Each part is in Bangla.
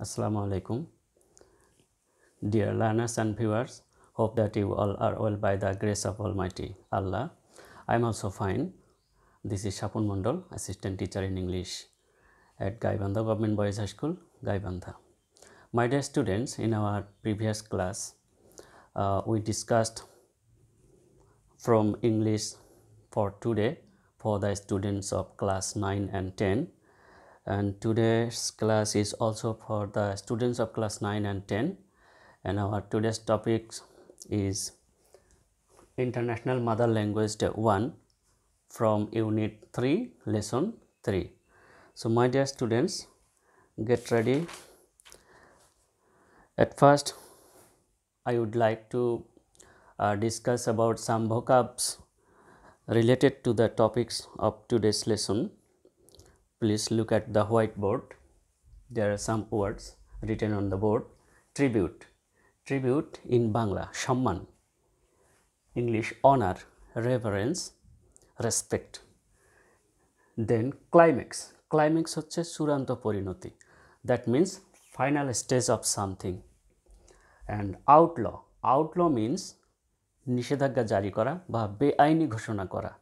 Assalamu alaikum. Dear learners and viewers, hope that you all are well by the grace of Almighty Allah. I am also fine. This is Shapun Mondol, assistant teacher in English at Gaibandha Government Boys High School, Gaibandha. My dear students, in our previous class, we discussed from English for today for the students of class 9 and 10. And today's class is also for the students of class 9 and 10. And our today's topic is International Mother Language Day 1 from Unit 3, Lesson 3. So my dear students, get ready. At first, I would like to discuss about some vocabs related to the topics of today's lesson. Please look at the whiteboard. There are some words written on the board. Tribute. Tribute in Bangla, সম্মান. English, honor, reverence, respect. Then climax. Climax হচ্ছে চূড়ান্ত পরিণতি. That means final stage of something. And outlaw. Outlaw means নিষেধাজ্ঞা জারি করা বা বেআইনি ঘোষণা করা.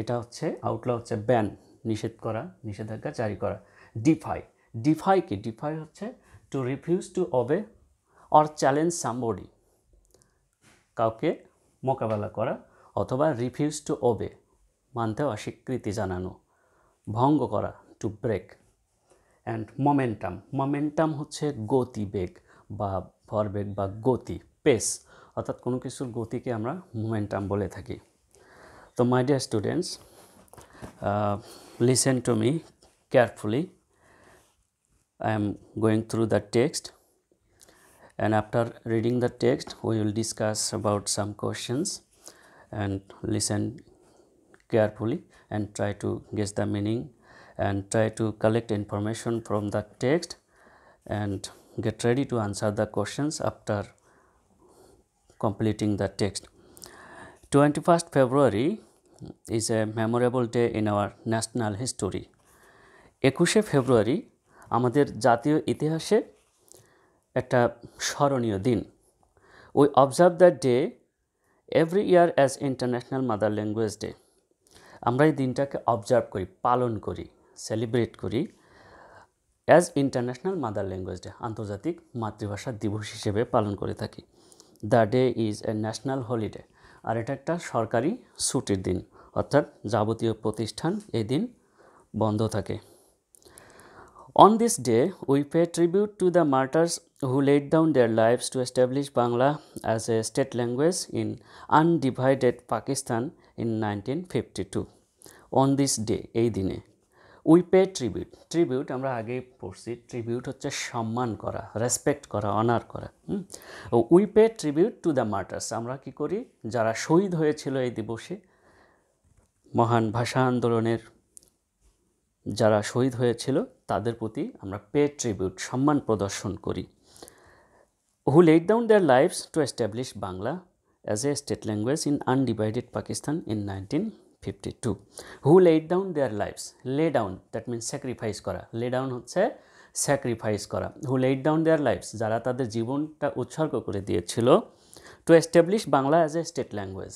এটা হচ্ছে outlaw হচ্ছে ব্যান, নিষেধ করা, নিষেধাজ্ঞা জারি করা. Defy. Defy কি? Defy হচ্ছে to refuse to obey or challenge somebody. কাউকে মোকাবেলা করা অথবা রিফিউজ টু ওবে মানতে অস্বীকৃতি জানানো, ভঙ্গ করা to break. And momentum. Momentum হচ্ছে গতিবেগ বা ভরবেগ বা গতি, পেস, অর্থাৎ কোনো কিছুর গতিকে আমরা মোমেন্টাম বলে থাকি। তো মাই dear students, listen to me carefully. I am going through the text, and after reading the text we will discuss about some questions, and listen carefully and try to guess the meaning and try to collect information from the text and get ready to answer the questions after completing the text. 21st February is a memorable day in our national history. 21শে ফেব্রুয়ারি আমাদের জাতীয় ইতিহাসে একটা স্মরণীয় দিন। We observe that day every year as International Mother Language Day. আমরা এই দিনটাকে অবজার্ভ করি, পালন করি, সেলিব্রেট করি as international mother language day, আন্তর্জাতিক মাতৃভাষা দিবস হিসেবে পালন করে থাকি। The day is a national holiday, আর এটা একটা সরকারি ছুটির দিন, অর্থাৎ যাবতীয় প্রতিষ্ঠান এই দিন বন্ধ থাকে। On this day, we pay tribute to the martyrs who laid down their lives to establish Bangla as a state language in undivided Pakistan in 1952. On this day, এই দিনে, we pay tribute. Tribute আমরা আগেই পড়ছি, tribute হচ্ছে সম্মান করা, রেসপেক্ট করা, অনার করা। We pay tribute to the martyrs. আমরা কি করি? যারা শহীদ হয়েছিল এই দিবসে, মহান ভাষা আন্দোলনের যারা শহীদ হয়েছিল তাদের প্রতি আমরা পে ট্রিবিউট, সম্মান প্রদর্শন করি। Who laid down their lives to establish Bangla as a state language in undivided Pakistan in 1952। Who laid down their lives, lay down that means sacrifice করা, লে ডাউন হচ্ছে স্যাক্রিফাইস করা। Who laid down their lives, যারা তাদের জীবনটা উৎসর্গ করে দিয়েছিল, to establish Bangla as a state language,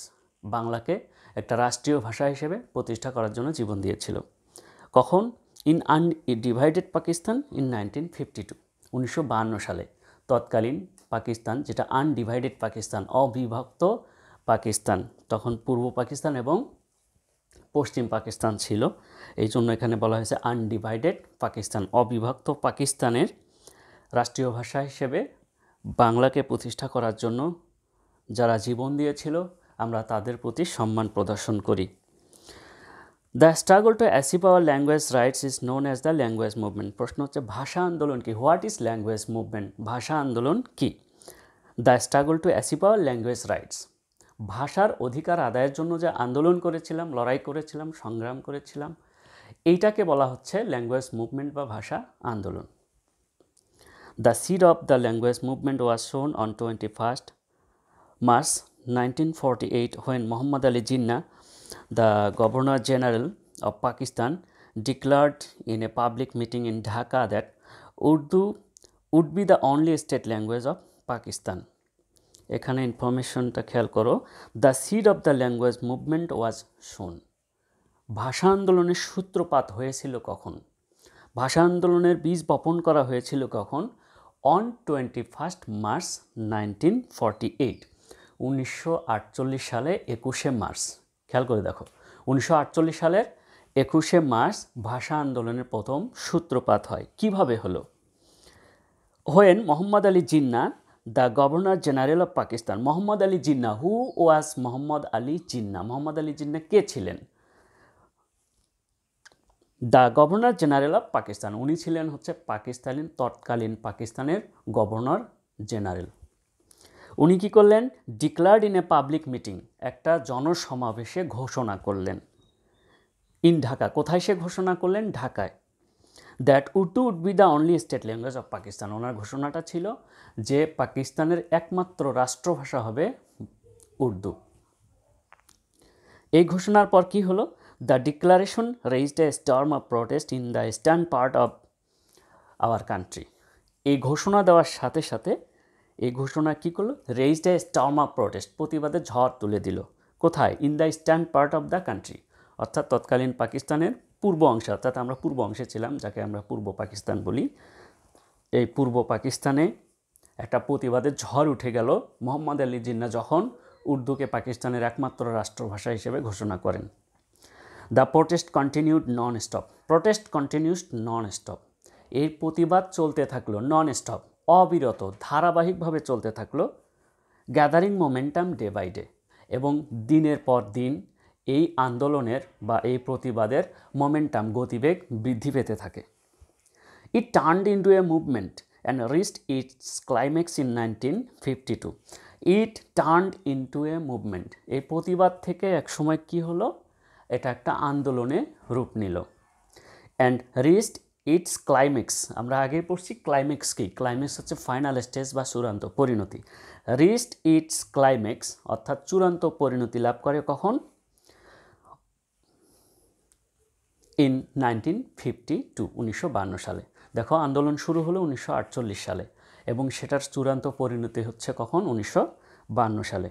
বাংলাকে একটা রাষ্ট্রীয় ভাষা হিসেবে প্রতিষ্ঠা করার জন্য জীবন দিয়েছিল। কখন? ইন আনডিভাইডেড পাকিস্তান ইন 1952, 1952 সালে। তৎকালীন পাকিস্তান, যেটা আনডিভাইডেড পাকিস্তান, অবিভক্ত পাকিস্তান, তখন পূর্ব পাকিস্তান এবং পশ্চিম পাকিস্তান ছিল, এই জন্য এখানে বলা হয়েছে আনডিভাইডেড পাকিস্তান, অবিভক্ত পাকিস্তানের রাষ্ট্রীয় ভাষা হিসেবে বাংলাকে প্রতিষ্ঠা করার জন্য যারা জীবন দিয়েছিল আমরা তাদের প্রতি সম্মান প্রদর্শন করি। The struggle to achieve our language rights is known as the language movement. প্রশ্ন হচ্ছে ভাষা আন্দোলন কি? What is language movement? ভাষা আন্দোলন কি? The struggle to achieve our language rights, ভাষার অধিকার আদায়ের জন্য যে আন্দোলন করেছিলাম, লড়াই করেছিলাম, সংগ্রাম করেছিলাম, এইটাকে বলা হচ্ছে ল্যাঙ্গুয়েজ মুভমেন্ট বা ভাষা আন্দোলন। The seed of the language movement was শোন on 21st March 1948 when Muhammad Ali Jinnah, the Governor General of Pakistan, declared in a public meeting in Dhaka that Urdu would be the only state language of Pakistan. এখানে ইনফরমেশনটা খেয়াল করো, the seed of the language movement was sown. ভাষা আন্দোলনের সূত্রপাত হয়েছিল কখন? ভাষা আন্দোলনের বীজ বপন করা হয়েছিল কখন? অন 21 মার্চ 1948, 1948 সালে 21শে মার্চ। খেয়াল করে দেখো, 1948 সালের 21শে মার্চ ভাষা আন্দোলনের প্রথম সূত্রপাত হয়। কিভাবে হলো? When Mohammad Ali Jinnah, the governor general of Pakistan. Mohammad Ali Jinnah, who was Mohammad Ali Jinnah? Mohammad Ali Jinnah কে ছিলেন? The governor general of Pakistan, উনি ছিলেন হচ্ছে তৎকালীন পাকিস্তানের গভর্নর জেনারেল। উনি কি করলেন? Declared in a public meeting, একটা জনসমাবেশে ঘোষণা করলেন। ইন ঢাকা, কোথায় সে ঘোষণা করলেন? ঢাকায়। That Urdu would be the only state language of Pakistan. ওনার ঘোষণাটা ছিল যে পাকিস্তানের একমাত্র রাষ্ট্রভাষা হবে উর্দু। এই ঘোষণার পর কি হলো? The declaration raised A storm of protest in the eastern part of our country. এই ঘোষণা দেওয়ার সাথে সাথে এই ঘোষণা কী করলো? Raised A storm of protest, প্রতিবাদের ঝড় তুলে দিল। কোথায়? In the eastern part of the country, অর্থাৎ তৎকালীন পাকিস্তানের পূর্ব অংশে, অর্থাৎ আমরা পূর্ব অংশে ছিলাম, যাকে আমরা পূর্ব পাকিস্তান বলি। এই পূর্ব পাকিস্তানে একটা প্রতিবাদের ঝড় উঠে গেল মোহাম্মদ আলী জিন্না যখন উর্দুকে পাকিস্তানের একমাত্র রাষ্ট্রভাষা হিসেবে ঘোষণা করেন। The protest continued non stop. Protest continued non stop, এই প্রতিবাদ চলতে থাকলো নন স্টপ, অবিরত, ধারাবাহিকভাবে চলতে থাকলো। Gathering momentum day by day, এবং দিনের পর দিন এই আন্দোলনের বা এই প্রতিবাদের মোমেন্টাম, গতিবেগ বৃদ্ধি পেতে থাকে। It turned into a movement and reached its climax in 1952। It turned into a movement, এই প্রতিবাদ থেকে একসময় কি হলো? এটা একটা আন্দোলনে রূপ নিল। অ্যান্ড রিচড ইটস ক্লাইম্যাক্স, আমরা আগেই পড়ছি ক্লাইম্যাক্স কি? ক্লাইম্যাক্স হচ্ছে ফাইনাল স্টেজ বা চূড়ান্ত পরিণতি। রিচড ইটস ক্লাইম্যাক্স অর্থাৎ চূড়ান্ত পরিণতি লাভ করে কখন? ইন 1952, 1952 সালে। দেখো, আন্দোলন শুরু হলো 1948 সালে এবং সেটার চূড়ান্ত পরিণতি হচ্ছে কখন? 1952 সালে।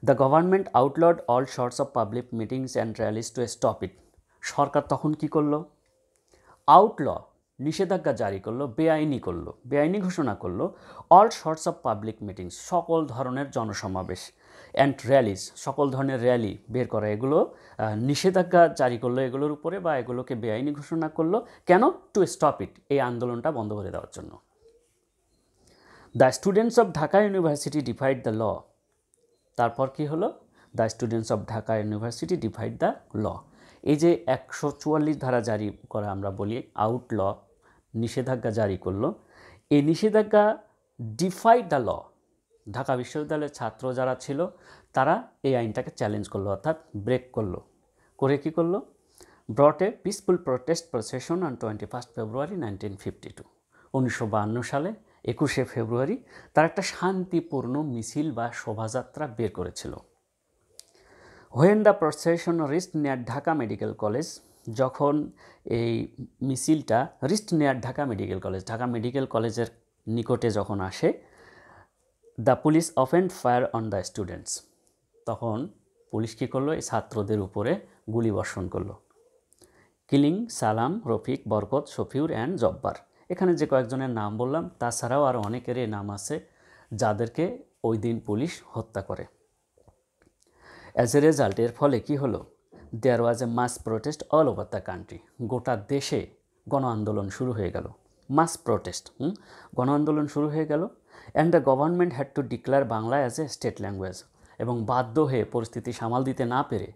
The government outlawed all sorts of public meetings and rallies to stop it. সরকার তখন কি করলো? আউটল, নিষেধাজ্ঞা জারি করলো, বেআইনি ঘোষণা করলো। All sorts of public meetings, সকল ধরনের জনসমাবেশ, অ্যান্ড র্যালিজ, সকল ধরনের র্যালি বের করা, এগুলো নিষেধাজ্ঞা জারি করলো এগুলোর উপরে, বা এগুলোকে বেআইনি ঘোষণা করলো। কেন? টু স্টপ ইট, এই আন্দোলনটা বন্ধ করে দেওয়ার জন্য। The students of Dhaka University defied the law. তারপর কি হলো? The students of Dhaka University defied the law. এই যে 144 ধারা জারি করা আমরা বলি, আউটল, নিষেধাজ্ঞা জারি করলো। এই নিষেধাজ্ঞা ডিফাইড দ্য ল, ঢাকা বিশ্ববিদ্যালয়ের ছাত্র যারা ছিল তারা এই আইনটাকে চ্যালেঞ্জ করলো, অর্থাৎ ব্রেক করলো। করে কি করলো? Brought a peaceful protest procession on 21 February 1952। 1952 সালে 21শে ফেব্রুয়ারি তার একটা শান্তিপূর্ণ মিছিল বা শোভাযাত্রা বের করেছিল। When the procession reached near Dhaka medical college, যখন এই মিছিলটা reached near Dhaka medical college, Dhaka medical কলেজের নিকটে যখন আসে, the police opened fire on the students, তখন পুলিশ কী করলো? এই ছাত্রদের উপরে গুলি বর্ষণ করলো। Killing Salam, Rafiq, Barkat, Shafiur and Jabbar. এখানে যে কয়েকজনের নাম বললাম, তাছাড়াও আরও অনেকেরই নাম আছে যাদেরকে ওই দিন পুলিশ হত্যা করে। অ্যাজ এ রেজাল্ট, এর ফলে কি হলো? There was a mass protest all over the country, গোটা দেশে গণ আন্দোলন শুরু হয়ে গেল। মাস প্রোটেস্ট, গণ আন্দোলন শুরু হয়ে গেল। And the government had to declare Bangla as a state language. এবং বাধ্য হয়ে, পরিস্থিতি সামাল দিতে না পেরে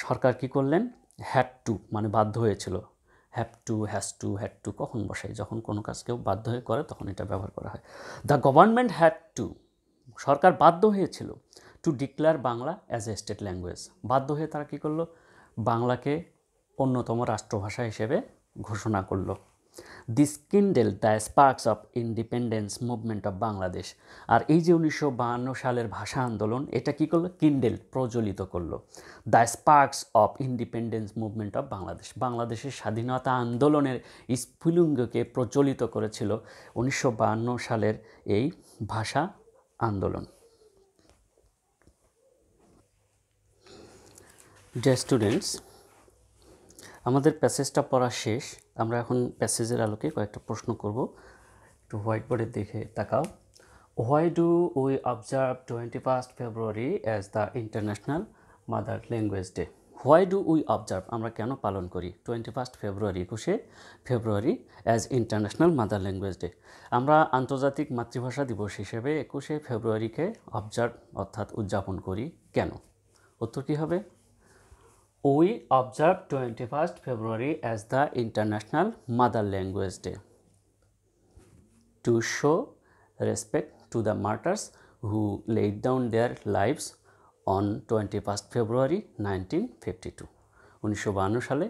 সরকার কী করলেন? হ্যাড টু, মানে বাধ্য হয়েছিল। Have to, has to, had to কখন বসাই? যখন কোনো কাজ কেউ বাধ্য হয়ে করে তখন এটা ব্যবহার করা হয়। দ্য গভর্নমেন্ট হ্যাড টু, সরকার বাধ্য হয়েছিল, two declare Bangla as a state language. বাধ্য হয়ে তারা কী করলো? বাংলাকে অন্যতম রাষ্ট্রভাষা হিসেবে ঘোষণা করলো। This kindled the sparks of independence movement of Bangladesh. আর এই যে 1952 সালের ভাষা আন্দোলন, এটা কী করলো? কিন্ডেল, প্রজ্বলিত করলো the sparks of independence movement of Bangladesh. বাংলাদেশের স্বাধীনতা আন্দোলনের স্ফুলিঙ্গকে প্রজ্বলিত করেছিল 1952 সালের এই ভাষা আন্দোলন। ডিয়ার স্টুডেন্টস, আমাদের প্যাসেজটা পড়া শেষ। আমরা এখন প্যাসেজের আলোকে কয়েকটা প্রশ্ন করব। একটু হোয়াইট বোর্ডের দিকে তাকাও। Why do we observe 21 February as the international mother language day? Why do we observe, আমরা কেন পালন করি 21 ফেব্রুয়ারি, 21শে February as international mother language day? আমরা আন্তর্জাতিক মাতৃভাষা দিবস হিসেবে 21শে ফেব্রুয়ারিকে অবজার্ভ অর্থাৎ উদযাপন করি কেন? উত্তর কী হবে? We observe 21st February as the International Mother Language Day to show respect to the martyrs who laid down their lives on 21st February 1952. 1952 সালে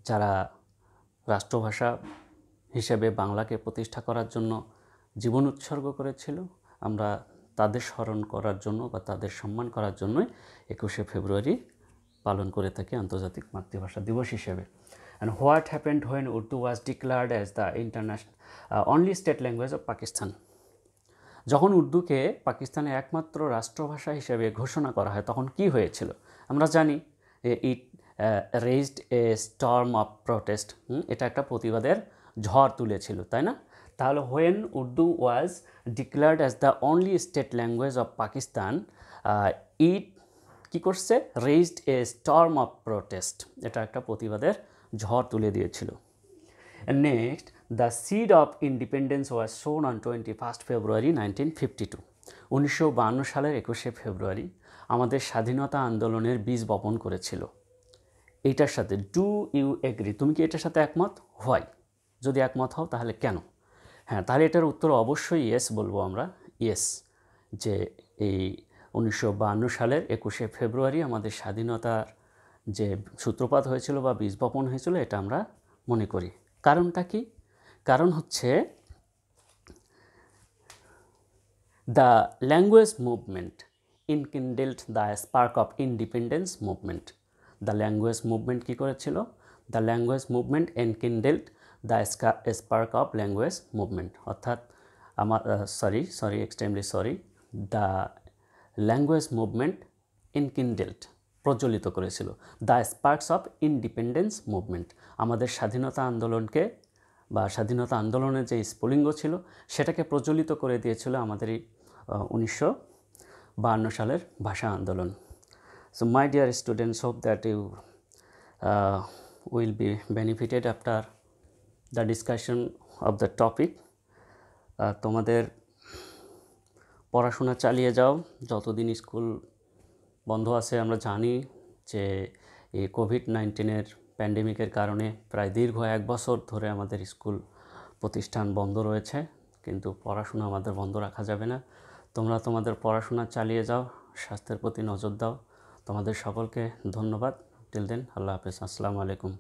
যারা রাষ্ট্রভাষা হিসেবে বাংলাকে প্রতিষ্ঠা করার জন্য জীবন উৎসর্গ করেছিল, আমরা তাদের স্মরণ করার জন্য বা তাদের সম্মান করার জন্যই 21শে ফেব্রুয়ারি পালন করে থাকি আন্তর্জাতিক মাতৃভাষা দিবস হিসেবে। And what happened when Urdu was declared as the international only state language of Pakistan? যখন উর্দুকে পাকিস্তানের একমাত্র রাষ্ট্রভাষা হিসেবে ঘোষণা করা হয় তখন কি হয়েছিল? আমরা জানি it raised a storm of protest, এটা একটা প্রতিবাদের ঝড় তুলেছিল, তাই না? তাহলে when Urdu was declared as the only state language of Pakistan, it কী করছে? Raised a storm of protest, এটা একটা প্রতিবাদের ঝড় তুলে দিয়েছিল। Next, the seed of independence was sown on 21st February 1952। 1952 সালের 21শে ফেব্রুয়ারি আমাদের স্বাধীনতা আন্দোলনের বীজ বপন করেছিল। এইটার সাথে ডু ইউ এগ্রি, তুমি কি এটার সাথে একমত? হয়, যদি একমত হও তাহলে কেন? হ্যাঁ, তাহলে এটার উত্তর অবশ্যই ইয়েস বলবো আমরা। ইয়েস, যে এই 1952 সালের 21শে ফেব্রুয়ারি আমাদের স্বাধীনতার যে সূত্রপাত হয়েছিল বা বীজ বপন হয়েছিল, এটা আমরা মনে করি। কারণটা কি? কারণ হচ্ছে the language movement enkindled the spark of independence movement. The language movement কী করেছিল? The language movement enkindled the spark of language movement, অর্থাৎ extremely sorry, the language movement enkindled, প্রজ্বলিত করেছিল the sparks of independence movement, আমাদের স্বাধীনতা আন্দোলনকে বা স্বাধীনতা আন্দোলনের যে স্ফুলিঙ্গ ছিল সেটাকে প্রজ্বলিত করে দিয়েছিল আমাদের এই 1952 সালের ভাষা আন্দোলন। So my dear students, hope that you will be benefited after the discussion of the topic. তোমাদের পড়াশোনা চালিয়ে যাও যতদিন স্কুল বন্ধ আছে। আমরা জানি যে এই কোভিড-19 প্যান্ডেমিকের কারণে প্রায় দীর্ঘ 1 বছর ধরে আমাদের স্কুল প্রতিষ্ঠান বন্ধ রয়েছে, কিন্তু পড়াশোনা আমাদের বন্ধ রাখা যাবে না। তোমরা তোমাদের পড়াশোনা চালিয়ে যাও, স্বাস্থ্যের প্রতি নজর দাও। তোমাদের সকলকে ধন্যবাদ। টিল দেন, আল্লাহ হাফেজ, আসসালামু আলাইকুম।